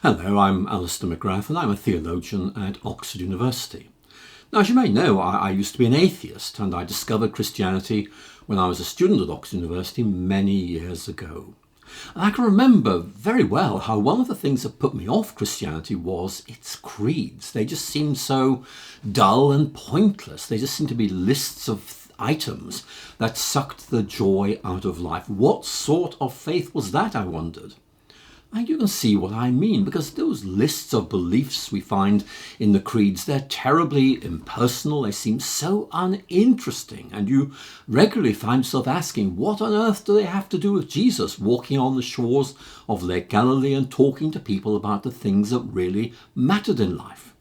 Hello, I'm Alister McGrath and I'm a theologian at Oxford University. Now, as you may know, I used to be an atheist and I discovered Christianity when I was a student at Oxford University many years ago. And I can remember very well how one of the things that put me off Christianity was its creeds. They just seemed so dull and pointless. They just seemed to be lists of items that sucked the joy out of life. What sort of faith was that, I wondered? And you can see what I mean, because those lists of beliefs we find in the creeds, they're terribly impersonal, they seem so uninteresting, and you regularly find yourself asking, what on earth do they have to do with Jesus walking on the shores of Lake Galilee and talking to people about the things that really mattered in life?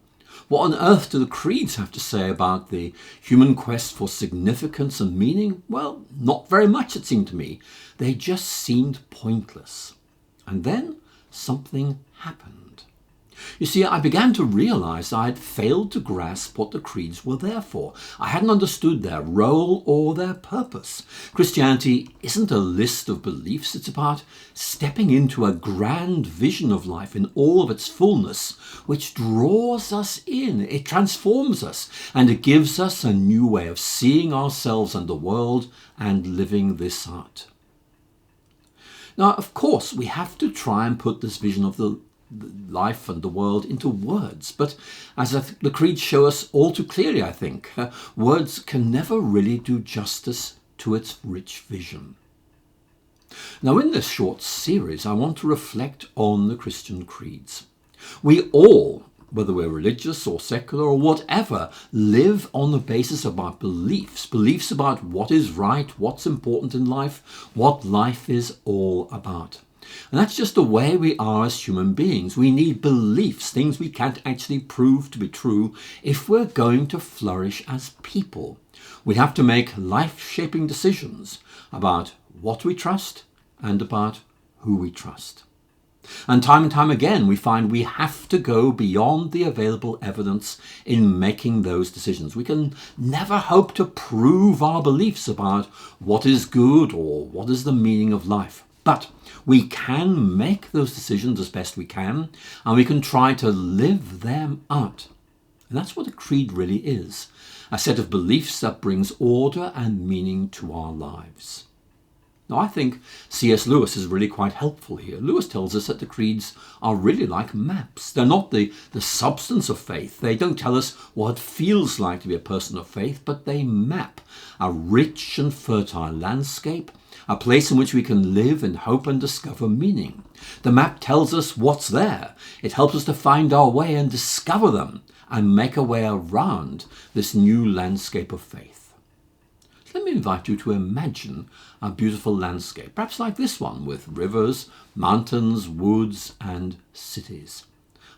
What on earth do the creeds have to say about the human quest for significance and meaning? Well, not very much, it seemed to me. They just seemed pointless. And then something happened. You see, I began to realize I had failed to grasp what the creeds were there for. I hadn't understood their role or their purpose. Christianity isn't a list of beliefs. It's about stepping into a grand vision of life in all of its fullness, which draws us in. It transforms us, and it gives us a new way of seeing ourselves and the world and living this out. Now, of course, we have to try and put this vision of the life and the world into words. But as the creeds show us all too clearly, I think, words can never really do justice to its rich vision. Now, in this short series, I want to reflect on the Christian creeds. We all, whether we're religious or secular or whatever, live on the basis of our beliefs about what is right, what's important in life, what life is all about. And that's just the way we are as human beings. We need beliefs, things we can't actually prove to be true if we're going to flourish as people. We have to make life-shaping decisions about what we trust and about who we trust. And time again, we find we have to go beyond the available evidence in making those decisions. We can never hope to prove our beliefs about what is good or what is the meaning of life. But we can make those decisions as best we can, and we can try to live them out. And that's what a creed really is, a set of beliefs that brings order and meaning to our lives. Now, I think C.S. Lewis is really quite helpful here. Lewis tells us that the creeds are really like maps. They're not the substance of faith. They don't tell us what it feels like to be a person of faith, but they map a rich and fertile landscape, a place in which we can live in hope and discover meaning. The map tells us what's there. It helps us to find our way and discover them and make a way around this new landscape of faith. Let me invite you to imagine a beautiful landscape, perhaps like this one, with rivers, mountains, woods, and cities.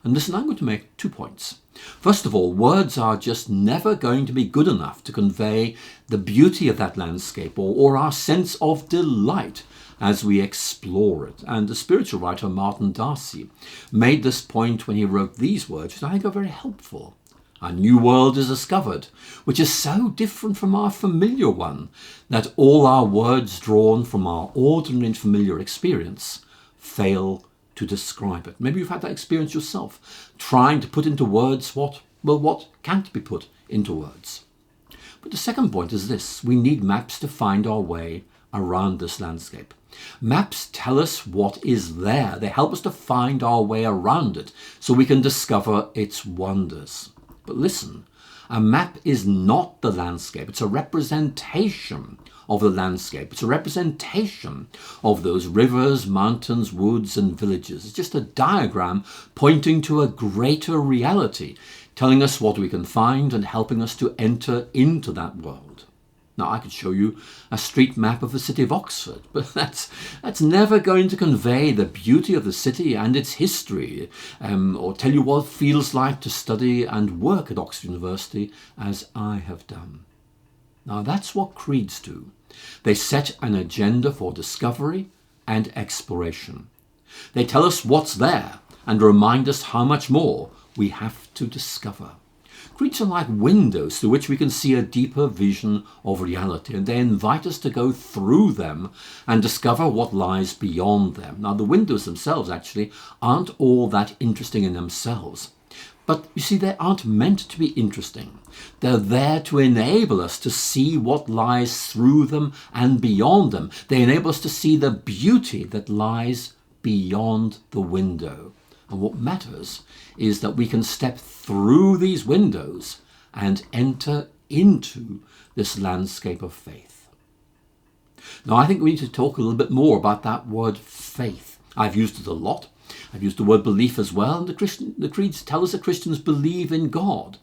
And listen, I'm going to make 2 points. First of all, words are just never going to be good enough to convey the beauty of that landscape or our sense of delight as we explore it. And the spiritual writer Martin Darcy made this point when he wrote these words, which I think are very helpful. A new world is discovered, which is so different from our familiar one that all our words drawn from our ordinary and familiar experience fail to describe it. Maybe you've had that experience yourself, trying to put into words what can't be put into words. But the second point is this: we need maps to find our way around this landscape. Maps tell us what is there. They help us to find our way around it so we can discover its wonders. But listen, a map is not the landscape. It's a representation of the landscape. It's a representation of those rivers, mountains, woods, and villages. It's just a diagram pointing to a greater reality, telling us what we can find and helping us to enter into that world. Now, I could show you a street map of the city of Oxford, but that's never going to convey the beauty of the city and its history, or tell you what it feels like to study and work at Oxford University, as I have done. Now, that's what creeds do. They set an agenda for discovery and exploration. They tell us what's there and remind us how much more we have to discover. Creeds are like windows through which we can see a deeper vision of reality, and they invite us to go through them and discover what lies beyond them. Now, the windows themselves actually aren't all that interesting in themselves. But you see, they aren't meant to be interesting. They're there to enable us to see what lies through them and beyond them. They enable us to see the beauty that lies beyond the window. And what matters is that we can step through these windows and enter into this landscape of faith. Now, I think we need to talk a little bit more about that word faith. I've used it a lot. I've used the word belief as well, and the creeds tell us that Christians believe in God.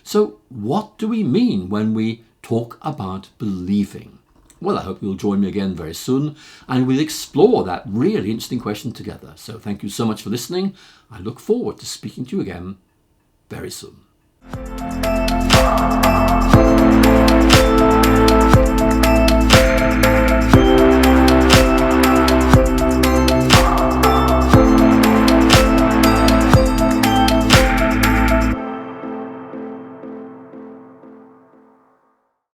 So what do we mean when we talk about believing? Well, I hope you'll join me again very soon, and we'll explore that really interesting question together. So thank you so much for listening. I look forward to speaking to you again very soon.